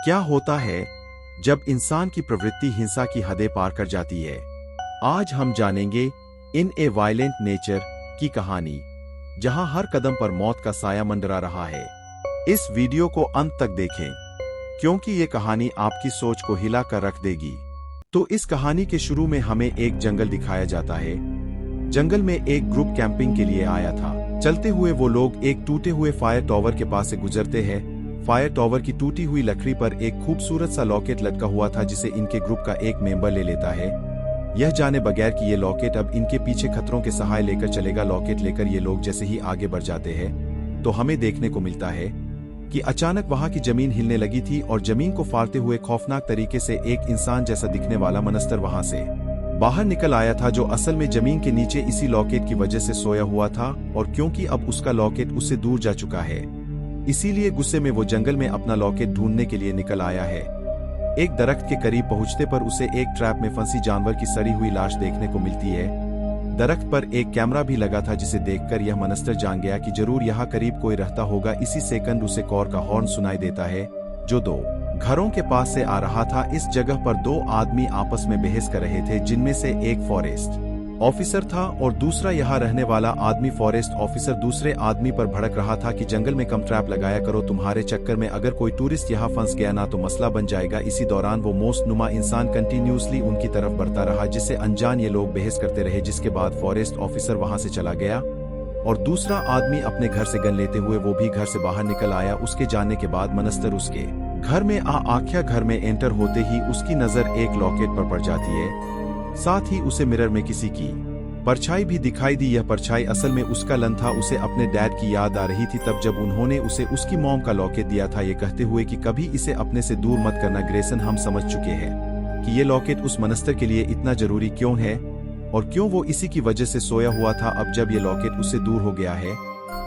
क्या होता है जब इंसान की प्रवृत्ति हिंसा की हदें पार कर जाती है। आज हम जानेंगे इन ए वायलेंट नेचर की कहानी, जहां हर कदम पर मौत का साया मंडरा रहा है। इस वीडियो को अंत तक देखें, क्योंकि ये कहानी आपकी सोच को हिला कर रख देगी। तो इस कहानी के शुरू में हमें एक जंगल दिखाया जाता है। जंगल में एक ग्रुप कैंपिंग के लिए आया था। चलते हुए वो लोग एक टूटे हुए फायर टॉवर के पास से गुजरते हैं। फायर टॉवर की टूटी हुई लकड़ी पर एक खूबसूरत सा लॉकेट लटका हुआ था, जिसे इनके ग्रुप का एक मेंबर ले लेता है, यह जाने बगैर कि ये लॉकेट अब इनके पीछे खतरों के सहाय लेकर चलेगा। लॉकेट लेकर ये लोग जैसे ही आगे बढ़ जाते हैं तो हमें देखने को मिलता है कि अचानक वहां की जमीन हिलने लगी थी और जमीन को फाड़ते हुए खौफनाक तरीके से एक इंसान जैसा दिखने वाला मनस्तर वहां से बाहर निकल आया था, जो असल में जमीन के नीचे इसी लॉकेट की वजह से सोया हुआ था। और क्योंकि अब उसका लॉकेट उससे दूर जा चुका है, इसीलिए गुस्से में वो जंगल में अपना लॉकेट ढूंढने के लिए निकल आया है। एक दरख्त के करीब पहुंचते पर उसे एक ट्रैप में फंसी जानवर की सड़ी हुई लाश देखने को मिलती है। दरख्त पर एक कैमरा भी लगा था, जिसे देखकर यह मनस्तर जान गया कि जरूर यहाँ करीब कोई रहता होगा। इसी सेकंड उसे कॉर का हॉर्न सुनाई देता है, जो दो घरों के पास से आ रहा था। इस जगह पर दो आदमी आपस में बहस कर रहे थे, जिनमें से एक फॉरेस्ट ऑफिसर था और दूसरा यहाँ रहने वाला आदमी। फॉरेस्ट ऑफिसर दूसरे आदमी पर भड़क रहा था कि जंगल में कम ट्रैप लगाया करो, तुम्हारे चक्कर में अगर कोई टूरिस्ट यहाँ फंस गया ना तो मसला बन जाएगा। इसी दौरान वो मोस्ट नुमा इंसान कंटिन्यूसली उनकी तरफ बढ़ता रहा, जिससे अनजान ये लोग बहस करते रहे। जिसके बाद फॉरेस्ट ऑफिसर वहां से चला गया और दूसरा आदमी अपने घर से गन लेते हुए वो भी घर से बाहर निकल आया। उसके जाने के बाद मनस्तर उसके घर में आख्या घर में एंटर होते ही उसकी नजर एक लॉकेट पर पड़ जाती है। साथ ही उसे मिरर में किसी की परछाई भी दिखाई दी। यह परछाई असल में उसका लन था। उसे अपने डैड की याद आ रही थी तब जब उन्होंने उसे उसकी मॉम का लॉकेट दिया था, ये कहते हुए कि कभी इसे अपने से दूर मत करना। ग्रेसन, हम समझ चुके हैं कि ये लॉकेट उस मनस्तर के लिए इतना जरूरी क्यों है और क्यों वो इसी की वजह से सोया हुआ था। अब जब ये लॉकेट उससे दूर हो गया है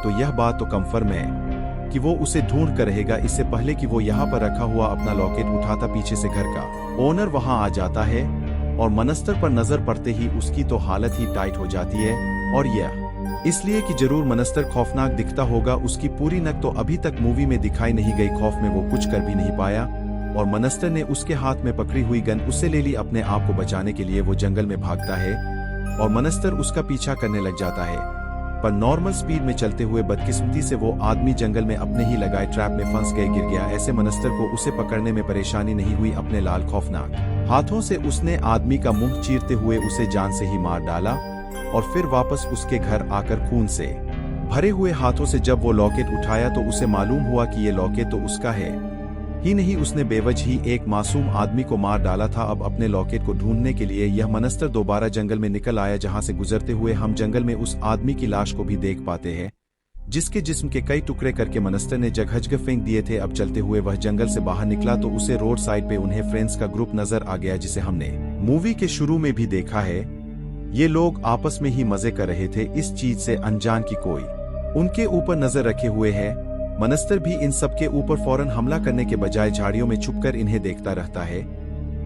तो यह बात तो कंफर्म है कि वो उसे ढूंढ कर रहेगा। इससे पहले कि वो यहाँ पर रखा हुआ अपना लॉकेट उठाता, पीछे से घर का ओनर वहां आ जाता है और मनस्तर पर नजर पड़ते ही उसकी तो हालत ही टाइट हो जाती है। और यह इसलिए कि जरूर मनस्तर खौफनाक दिखता होगा। उसकी पूरी नक तो अभी तक मूवी में दिखाई नहीं गई। खौफ में वो कुछ कर भी नहीं पाया और मनस्तर ने उसके हाथ में पकड़ी हुई गन उससे ले ली। अपने आप को बचाने के लिए वो जंगल में भागता है और मनस्तर उसका पीछा करने लग जाता है, पर नॉर्मल स्पीड में चलते हुए बदकिस्मती से वो आदमी जंगल में अपने ही लगाए ट्रैप में फंस गए, गिर गया। ऐसे मनस्तर को उसे पकड़ने में परेशानी नहीं हुई। अपने लाल खौफनाक हाथों से उसने आदमी का मुंह चीरते हुए उसे जान से ही मार डाला और फिर वापस उसके घर आकर खून से भरे हुए हाथों से जब वो लॉकेट उठाया तो उसे मालूम हुआ कि ये लॉकेट तो उसका है ही नहीं, उसने बेवजह ही एक मासूम आदमी को मार डाला था। अब अपने लॉकेट को ढूंढने के लिए यह मनस्तर दोबारा जंगल में निकल आया, जहां से गुजरते हुए हम जंगल में उस आदमी की लाश को भी देख पाते हैं, जिसके जिस्म के कई टुकड़े करके मनस्तर ने जगह फेंक दिए थे। अब चलते हुए वह जंगल से बाहर निकला तो उसे रोड साइड पे उन्हें फ्रेंड्स का ग्रुप नजर आ गया, जिसे हमने मूवी के शुरू में भी देखा है। ये लोग आपस में ही मजे कर रहे थे, इस चीज से अनजान की कोई उनके ऊपर नजर रखे हुए है। मनस्तर भी इन सब के ऊपर फौरन हमला करने के बजाय झाड़ियों में छुपकर इन्हें देखता रहता है,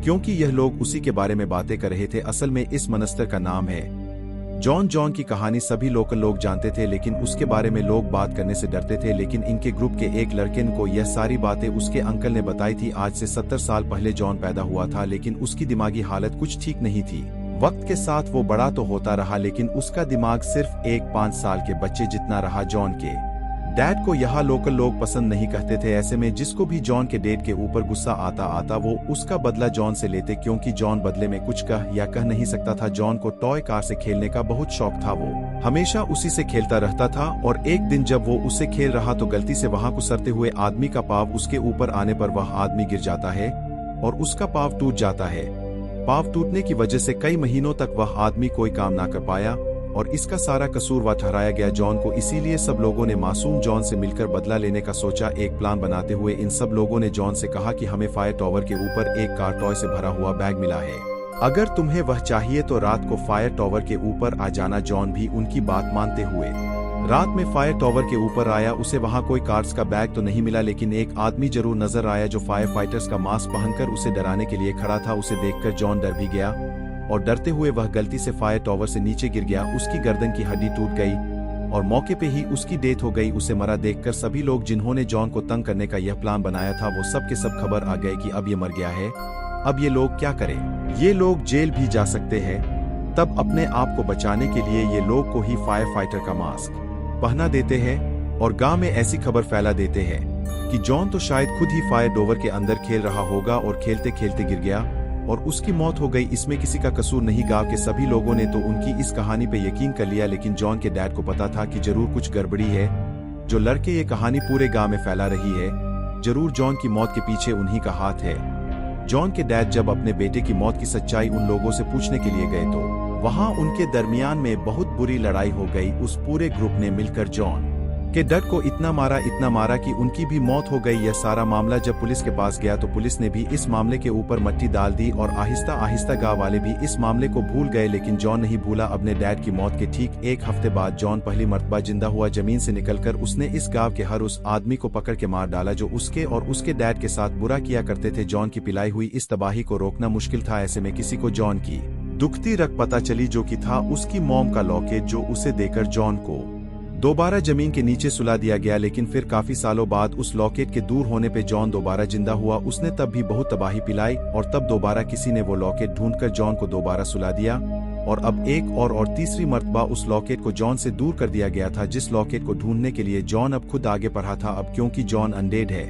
क्योंकि यह लोग उसी के बारे में बातें कर रहे थे। असल में इस मनस्तर का नाम है जॉन। जॉन की कहानी सभी लोकल लोग जानते थे, लेकिन उसके बारे में लोग बात करने से डरते थे। लेकिन इनके ग्रुप के एक लड़के को यह सारी बातें उसके अंकल ने बताई थी। आज से 70 साल पहले जॉन पैदा हुआ था, लेकिन उसकी दिमागी हालत कुछ ठीक नहीं थी। वक्त के साथ वो बड़ा तो होता रहा, लेकिन उसका दिमाग सिर्फ एक 5 साल के बच्चे जितना रहा। जॉन के डैड को यहाँ लोकल लोग पसंद नहीं कहते थे। ऐसे में जिसको भी जॉन के डेड के ऊपर गुस्सा आता वो उसका बदला जॉन से लेते, क्योंकि जॉन बदले में कुछ कह या कह नहीं सकता था। जॉन को टॉय कार से खेलने का बहुत शौक था, वो हमेशा उसी से खेलता रहता था। और एक दिन जब वो उससे खेल रहा तो गलती से वहां गुजरते हुए आदमी का पाव उसके ऊपर आने पर वह आदमी गिर जाता है और उसका पाव टूट जाता है। पाव टूटने की वजह से कई महीनों तक वह आदमी कोई काम ना कर पाया और इसका सारा कसूरवार ठहराया गया जॉन को। इसीलिए सब लोगों ने मासूम जॉन से मिलकर बदला लेने का सोचा। एक प्लान बनाते हुए इन सब लोगों ने जॉन से कहा कि हमें फायर टॉवर के ऊपर एक कार टॉय से भरा हुआ बैग मिला है, अगर तुम्हें वह चाहिए तो रात को फायर टॉवर के ऊपर आ जाना। जॉन भी उनकी बात मानते हुए रात में फायर टॉवर के ऊपर आया। उसे वहां कोई कार्स का बैग तो नहीं मिला, लेकिन एक आदमी जरूर नजर आया जो फायर फाइटर्स का मास्क पहनकर उसे डराने के लिए खड़ा था। उसे देखकर जॉन डर भी गया और डरते हुए वह गलती से फायर टॉवर से नीचे गिर गया। उसकी गर्दन की हड्डी टूट गई और मौके पे ही उसकी डेथ हो गई। उसे मरा देखकर सभी लोग जिन्होंने जॉन को तंग करने का यह प्लान बनाया था वो सब के सब खबर आ गए कि अब ये मर गया है। अब ये लोग क्या करें? ये लोग जेल भी जा सकते हैं। तब अपने आप को बचाने के लिए ये लोग को ही फायर फाइटर का मास्क पहना देते हैं और गांव में ऐसी खबर फैला देते हैं कि जॉन तो शायद खुद ही फायर डोवर के अंदर खेल रहा होगा और खेलते खेलते गिर गया और उसकी मौत हो गई। इसमें किसी का कसूर नहीं। गांव के सभी लोगों ने तो उनकी इस कहानी पे यकीन कर लिया, लेकिन जॉन के डैड को पता था कि जरूर कुछ गड़बड़ी है। जो लड़के ये कहानी पूरे गांव में फैला रही है, जरूर जॉन की मौत के पीछे उन्हीं का हाथ है। जॉन के डैड जब अपने बेटे की मौत की सच्चाई उन लोगों से पूछने के लिए गए तो वहां उनके दरमियान में बहुत बुरी लड़ाई हो गई। उस पूरे ग्रुप ने मिलकर जॉन के डैड को इतना मारा कि उनकी भी मौत हो गई। यह सारा मामला जब पुलिस के पास गया तो पुलिस ने भी इस मामले के ऊपर मट्टी डाल दी और आहिस्ता आहिस्ता गांव वाले भी इस मामले को भूल गए। लेकिन जॉन नहीं भूला। अपने डैड की मौत के ठीक एक हफ्ते बाद जॉन पहली मर्तबा जिंदा हुआ जमीन से निकलकर उसने इस गांव के हर उस आदमी को पकड़ के मार डाला जो उसके और उसके डैड के साथ बुरा किया करते थे। जॉन की पिलाई हुई इस तबाही को रोकना मुश्किल था। ऐसे में किसी को जॉन की दुखती रग पता चली जो कि था उसकी मॉम का लॉकेट, जो उसे देकर जॉन को दोबारा जमीन के नीचे सुला दिया गया। लेकिन फिर काफी सालों बाद उस लॉकेट के दूर होने पे जॉन दोबारा जिंदा हुआ। उसने तब भी बहुत तबाही पिलाई और तब दोबारा किसी ने वो लॉकेट ढूंढकर जॉन को दोबारा सुला दिया और अब एक और तीसरी मर्तबा उस लॉकेट को जॉन से दूर कर दिया गया था, जिस लॉकेट को ढूंढने के लिए जॉन अब खुद आगे बढ़ा था। अब क्योंकि जॉन अनडेड है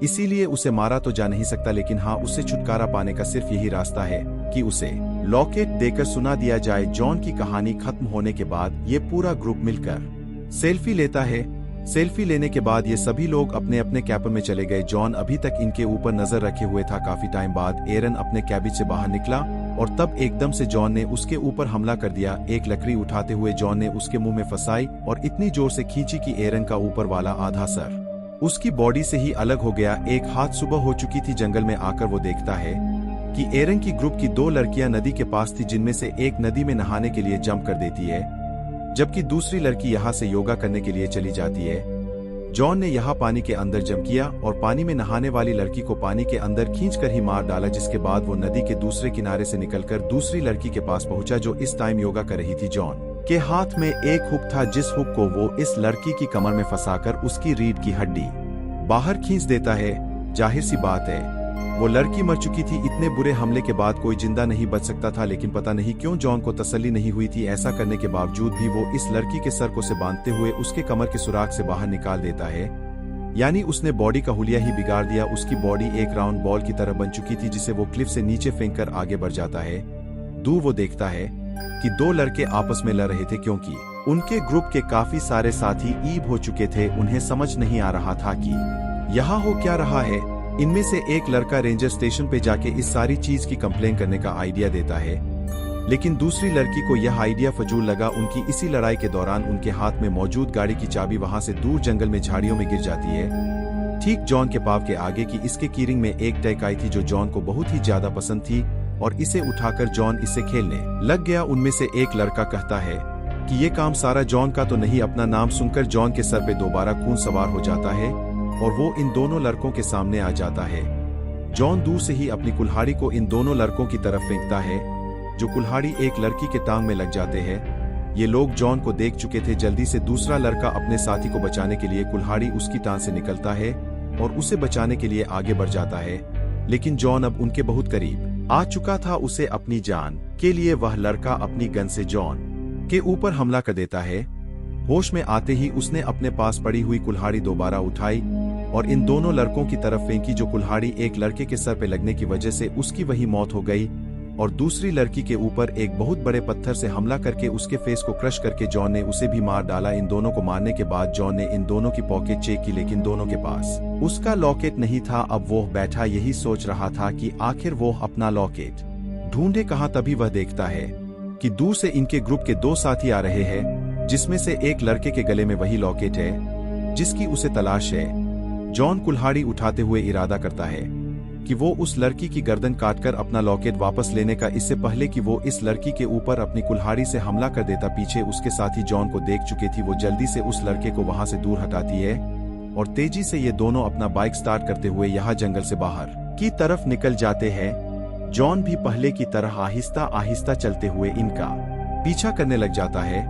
इसीलिए उसे मारा तो जा नहीं सकता, लेकिन हाँ, उससे छुटकारा पाने का सिर्फ यही रास्ता है कि उसे लॉकेट देकर सुना दिया जाए। जॉन की कहानी खत्म होने के बाद ये पूरा ग्रुप मिलकर सेल्फी लेता है। सेल्फी लेने के बाद ये सभी लोग अपने अपने कैबिन में चले गए। जॉन अभी तक इनके ऊपर नजर रखे हुए था। काफी टाइम बाद एरन अपने कैबिन से बाहर निकला और तब एकदम से जॉन ने उसके ऊपर हमला कर दिया। एक लकड़ी उठाते हुए जॉन ने उसके मुंह में फंसाई और इतनी जोर से खींची कि एरन का ऊपर वाला आधा सर उसकी बॉडी से ही अलग हो गया। एक हाथ सुबह हो चुकी थी। जंगल में आकर वो देखता है कि एरन की ग्रुप की 2 लड़कियां नदी के पास थी, जिनमें से एक नदी में नहाने के लिए जंप कर देती है जबकि दूसरी लड़की यहाँ से योगा करने के लिए चली जाती है। जॉन ने यहाँ पानी के अंदर जंप किया और पानी में नहाने वाली लड़की को पानी के अंदर खींचकर ही मार डाला, जिसके बाद वो नदी के दूसरे किनारे से निकलकर दूसरी लड़की के पास पहुंचा जो इस टाइम योगा कर रही थी। जॉन के हाथ में एक हुक था, जिस हुक को वो इस लड़की की कमर में फंसाकर उसकी रीढ़ की हड्डी बाहर खींच देता है। जाहिर सी बात है वो लड़की मर चुकी थी। इतने बुरे हमले के बाद कोई जिंदा नहीं बच सकता था, लेकिन पता नहीं क्यों जॉन को तसल्ली नहीं हुई थी। ऐसा करने के बावजूद भी वो इस लड़की के सर को से बांधते हुए उसके कमर के सुराख से बाहर निकाल देता है। यानी उसने बॉडी का हुलिया ही बिगाड़ दिया। उसकी बॉडी एक राउंड बॉल की तरह बन चुकी थी, जिसे वो क्लिफ से नीचे फेंककर आगे बढ़ जाता है। दूर वो देखता है कि 2 लड़के आपस में लड़ रहे थे, क्योंकि उनके ग्रुप के काफी सारे साथी ईब हो चुके थे। उन्हें समझ नहीं आ रहा था कि यहाँ हो क्या रहा है। इनमें से एक लड़का रेंजर स्टेशन पे जाके इस सारी चीज की कंप्लेन करने का आइडिया देता है, लेकिन दूसरी लड़की को यह आइडिया फजूल लगा। उनकी इसी लड़ाई के दौरान उनके हाथ में मौजूद गाड़ी की चाबी वहां से दूर जंगल में झाड़ियों में गिर जाती है, ठीक जॉन के पाव के आगे की। इसके कीरिंग में एक टैक आई थी जो जॉन को बहुत ही ज्यादा पसंद थी और इसे उठाकर जॉन इसे खेलने लग गया। उनमें से एक लड़का कहता है कि ये काम सारा जॉन का तो नहीं। अपना नाम सुनकर जॉन के सर पे दोबारा खून सवार हो जाता है और वो इन दोनों लड़कों के सामने आ जाता है। जॉन दूर से ही अपनी कुल्हाड़ी को इन दोनों लड़कों की तरफ फेंकता है, जो कुल्हाड़ी एक लड़की के टांग में लग जाते हैं। ये लोग जॉन को देख चुके थे। जल्दी से दूसरा लड़का अपने साथी को बचाने के लिए कुल्हाड़ी उसकी टांग से निकलता है और उसे बचाने के लिए आगे बढ़ जाता है, लेकिन जॉन अब उनके बहुत करीब आ चुका था। उसे अपनी जान के लिए वह लड़का अपनी गन से जॉन के ऊपर हमला कर देता है। होश में आते ही उसने अपने पास पड़ी हुई कुल्हाड़ी दोबारा उठाई और इन दोनों लड़कों की तरफ फेंकी। जो कुल्हाड़ी एक लड़के के सर पे लगने की वजह से उसकी वही मौत हो गई और दूसरी लड़की के ऊपर एक बहुत बड़े पत्थर से हमला करके उसके फेस को क्रश करके जॉन ने उसे भी मार डाला। इन दोनों को मारने के बाद जॉन ने इन दोनों की पॉकेट चेक की, लेकिन दोनों के पास उसका लॉकेट नहीं था। अब वो बैठा यही सोच रहा था कि आखिर वो अपना लॉकेट ढूंढे कहाँ। तभी वह देखता है कि दूर से इनके ग्रुप के 2 साथी आ रहे हैं, जिसमें से एक लड़के के गले में वही लॉकेट है जिसकी उसे तलाश है। जॉन कुल्हाड़ी उठाते हुए इरादा करता है कि वो उस लड़की की गर्दन काटकर अपना लॉकेट वापस लेने का, इससे पहले कि वो इस लड़की के ऊपर अपनी कुल्हाड़ी से हमला कर देता। पीछे उसके साथी जॉन को देख चुके थी। वो जल्दी से उस लड़के को वहां से दूर हटाती है और तेजी से ये दोनों अपना बाइक स्टार्ट करते हुए यहाँ जंगल से बाहर की तरफ निकल जाते हैं। जॉन भी पहले की तरह आहिस्ता आहिस्ता चलते हुए इनका पीछा करने लग जाता है।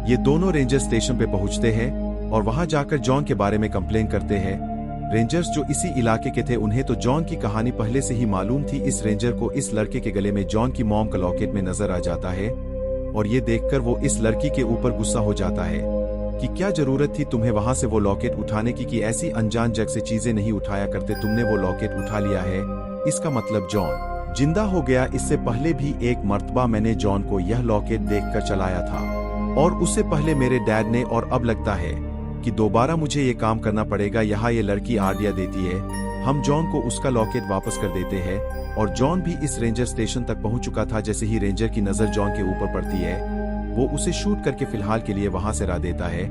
ये दोनों रेंजर स्टेशन पे पहुंचते हैं और वहां जाकर जॉन के बारे में कंप्लेन करते हैं। रेंजर्स जो इसी इलाके के थे उन्हें तो जॉन की कहानी पहले से ही मालूम थी। इस रेंजर को इस लड़के के गले में जॉन की मॉम का लॉकेट में नजर आ जाता है और ये देखकर वो इस लड़की के ऊपर गुस्सा हो जाता है कि क्या जरूरत थी तुम्हें वहां से वो लॉकेट उठाने की, कि ऐसी अनजान जगह से चीजें नहीं उठाया करते, तुमने वो लॉकेट उठा लिया है, इसका मतलब जॉन जिंदा हो गया। इससे पहले भी एक मर्तबा मैंने जॉन को यह लॉकेट देखकर चलाया था और उससे पहले मेरे डैड ने, और अब लगता है कि दोबारा मुझे ये काम करना पड़ेगा। यहाँ ये लड़की आइडिया देती है, हम जॉन को उसका लॉकेट वापस कर देते हैं और जॉन भी इस रेंजर स्टेशन तक पहुंच चुका था। जैसे ही रेंजर की नजर जॉन के ऊपर पड़ती है वो उसे शूट करके फिलहाल के लिए वहां से रा देता है,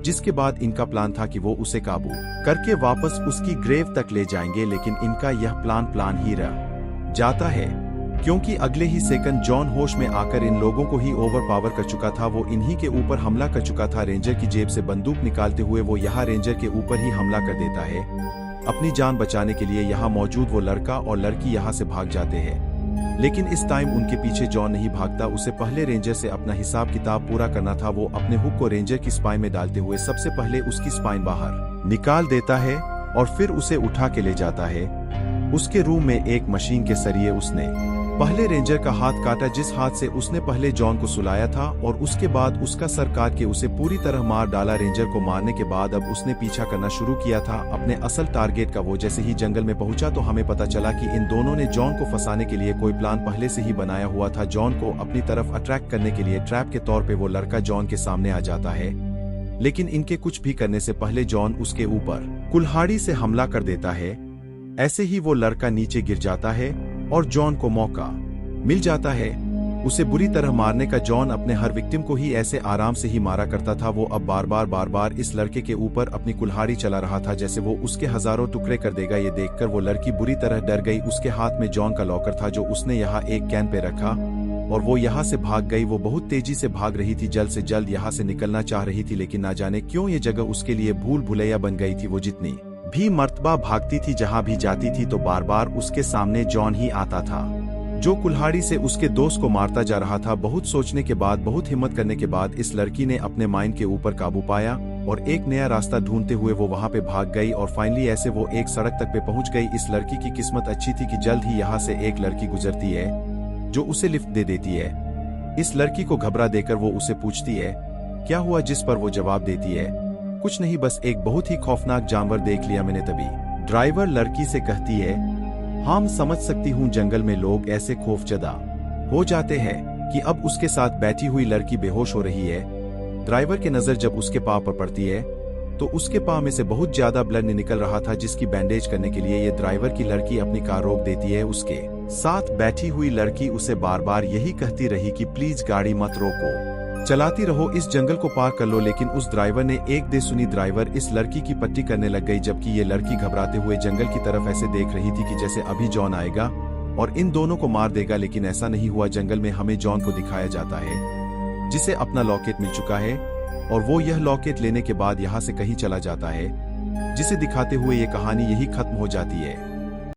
जिसके बाद इनका प्लान था कि वो उसे काबू करके वापस उसकी ग्रेव तक ले जाएंगे। लेकिन इनका यह प्लान ही रह जाता है, क्योंकि अगले ही सेकंड जॉन होश में आकर इन लोगों को ही ओवरपावर कर चुका था। वो इन्हीं के ऊपर हमला कर चुका था। रेंजर की जेब से बंदूक निकालते हुए वो यहाँ रेंजर के ऊपर ही हमला कर देता है। अपनी जान बचाने के लिए यहाँ मौजूद वो लड़का और लड़की यहाँ से भाग जाते हैं, लेकिन इस टाइम उनके पीछे जॉन नहीं भागता। उसे पहले रेंजर से अपना हिसाब किताब पूरा करना था। वो अपने हुक को रेंजर की स्पाइन में डालते हुए सबसे पहले उसकी स्पाइन बाहर निकाल देता है और फिर उसे उठा के ले जाता है उसके रूम में। एक मशीन के जरिए उसने पहले रेंजर का हाथ काटा, जिस हाथ से उसने पहले जॉन को सुलाया था, और उसके बाद उसका सर काट के उसे पूरी तरह मार डाला। रेंजर को मारने के बाद अब उसने पीछा करना शुरू किया था अपने असल टारगेट का। वो जैसे ही जंगल में पहुंचा तो हमें पता चला कि इन दोनों ने जॉन को फंसाने के लिए कोई प्लान पहले से ही बनाया हुआ था। जॉन को अपनी तरफ अट्रैक्ट करने के लिए ट्रैप के तौर पे वो लड़का जॉन के सामने आ जाता है, लेकिन इनके कुछ भी करने से पहले जॉन उसके ऊपर कुल्हाड़ी से हमला कर देता है। ऐसे ही वो लड़का नीचे गिर जाता है और जॉन को मौका मिल जाता है उसे बुरी तरह मारने का। जॉन अपने हर विक्टिम को ही ऐसे आराम से ही मारा करता था। वो अब बार बार इस लड़के के ऊपर अपनी कुल्हाड़ी चला रहा था, जैसे वो उसके हजारों टुकड़े कर देगा। ये देखकर वो लड़की बुरी तरह डर गई। उसके हाथ में जॉन का लॉकर था जो उसने यहाँ एक कैन पे रखा और वो यहाँ से भाग गई। वो बहुत तेजी से भाग रही थी, जल्द से जल्द यहाँ से निकलना चाह रही थी, लेकिन ना जाने क्यों ये जगह उसके लिए भूल भुलैया बन गई थी। वो जितनी भी मर्तबा भागती थी, जहाँ भी जाती थी, तो बार बार उसके सामने जॉन ही आता था जो कुल्हाड़ी से उसके दोस्त को मारता जा रहा था। बहुत सोचने के बाद, बहुत हिम्मत करने के बाद इस लड़की ने अपने माइंड के ऊपर काबू पाया और एक नया रास्ता ढूंढते हुए वो वहां पे भाग गई और फाइनली ऐसे वो एक सड़क तक पे पहुंच गई। इस लड़की की किस्मत अच्छी थी कि जल्द ही यहाँ से एक लड़की गुजरती है जो उसे लिफ्ट दे देती है। इस लड़की को घबरा देकर वो उसे पूछती है क्या हुआ, जिस पर वो जवाब देती है कुछ नहीं, बस एक बहुत ही खौफनाक जानवर देख लिया मैंने तभी। ड्राइवर लड़की से कहती है हम समझ सकती हूँ, जंगल में लोग ऐसे खौफजदा हो जाते हैं कि अब उसके साथ बैठी हुई लड़की बेहोश हो रही है। ड्राइवर की नजर जब उसके पाँव पर पड़ती है तो उसके पाँव में से बहुत ज्यादा ब्लड निकल रहा था, जिसकी बैंडेज करने के लिए ये ड्राइवर की लड़की अपनी कार रोक देती है। उसके साथ बैठी हुई लड़की उसे बार बार यही कहती रही कि प्लीज गाड़ी मत रोको, चलाती रहो, इस जंगल को पार कर लो। लेकिन उस ड्राइवर ने एक दे सुनी। ड्राइवर इस लड़की की पट्टी करने लग गई, जबकि ये लड़की घबराते हुए जंगल की तरफ ऐसे देख रही थी कि जैसे अभी जॉन आएगा और इन दोनों को मार देगा। लेकिन ऐसा नहीं हुआ। जंगल में हमें जॉन को दिखाया जाता है जिसे अपना लॉकेट मिल चुका है और वो यह लॉकेट लेने के बाद यहाँ से कहीं चला जाता है, जिसे दिखाते हुए ये कहानी यही खत्म हो जाती है।